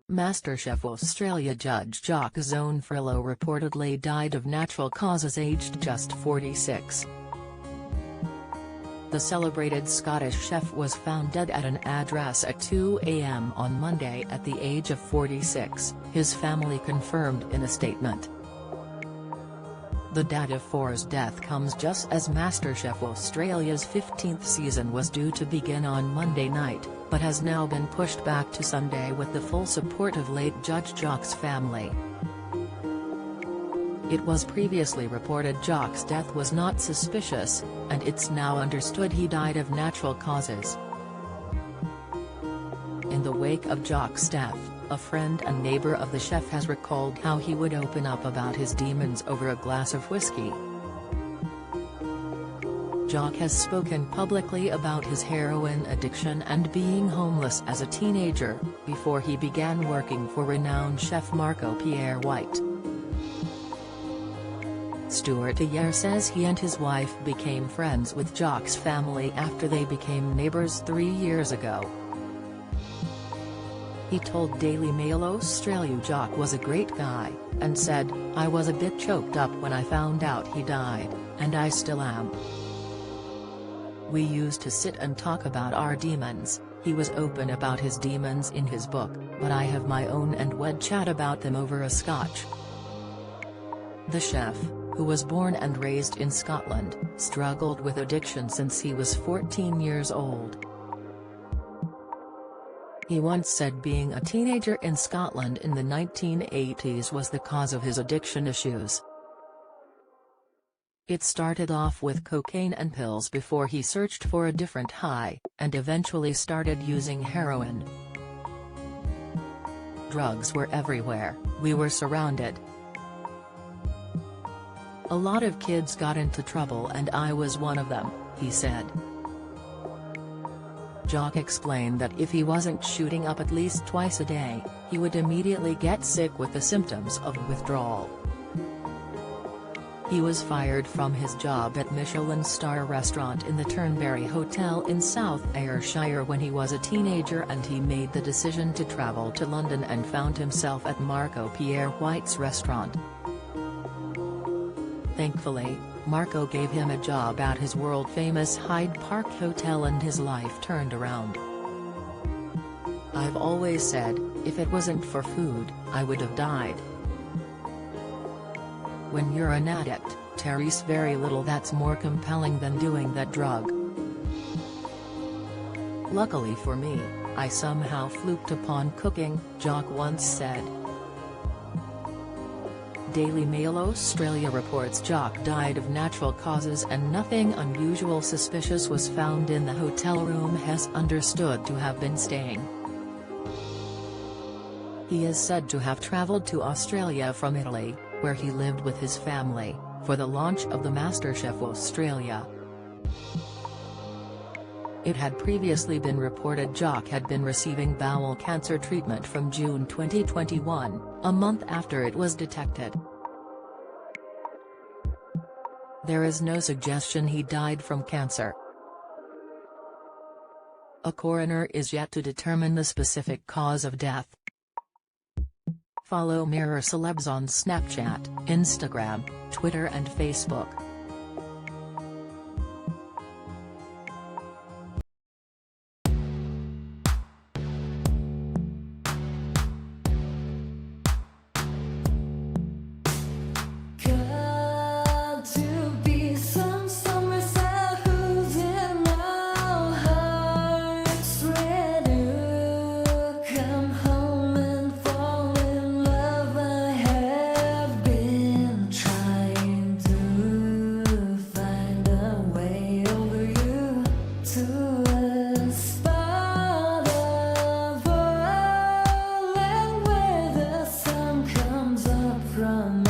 MasterChef Australia judge Jock Zonfrillo reportedly died of natural causes aged just 46. The celebrated Scottish chef was found dead at an address at 2 a.m. on Monday at the age of 46, his family confirmed in a statement. The date of four's death comes just as MasterChef Australia's 15th season was due to begin on Monday night, but has now been pushed back to Sunday with the full support of late Judge Jock's family. It was previously reported Jock's death was not suspicious, and it's now understood he died of natural causes. In the wake of Jock's death, a friend and neighbor of the chef has recalled how he would open up about his demons over a glass of whiskey. Jock has spoken publicly about his heroin addiction and being homeless as a teenager, before he began working for renowned chef Marco Pierre White. Stuart Ayer says he and his wife became friends with Jock's family after they became neighbors 3 years ago. He told Daily Mail Australia Jock was a great guy, and said, "I was a bit choked up when I found out he died, and I still am. We used to sit and talk about our demons." He was open about his demons in his book, but I have my own and we'd chat about them over a scotch. The chef, who was born and raised in Scotland, struggled with addiction since he was 14 years old. He once said being a teenager in Scotland in the 1980s was the cause of his addiction issues. It started off with cocaine and pills before he searched for a different high, and eventually started using heroin. Drugs were everywhere, we were surrounded. A lot of kids got into trouble and I was one of them, he said. Jock explained that if he wasn't shooting up at least twice a day, he would immediately get sick with the symptoms of withdrawal. He was fired from his job at Michelin star restaurant in the Turnberry Hotel in South Ayrshire when he was a teenager, and he made the decision to travel to London and found himself at Marco Pierre White's restaurant. Thankfully, Marco gave him a job at his world-famous Hyde Park Hotel and his life turned around. "I've always said, if it wasn't for food, I would have died. When you're an addict, there's very little that's more compelling than doing that drug. Luckily for me, I somehow fluked upon cooking," Jock once said. Daily Mail Australia reports Jock died of natural causes and nothing unusual suspicious was found in the hotel room he's understood to have been staying. He is said to have travelled to Australia from Italy, where he lived with his family, for the launch of the MasterChef Australia. It had previously been reported Jock had been receiving bowel cancer treatment from June 2021, a month after it was detected. There is no suggestion he died from cancer. A coroner is yet to determine the specific cause of death. Follow Mirror Celebs on Snapchat, Instagram, Twitter and Facebook. From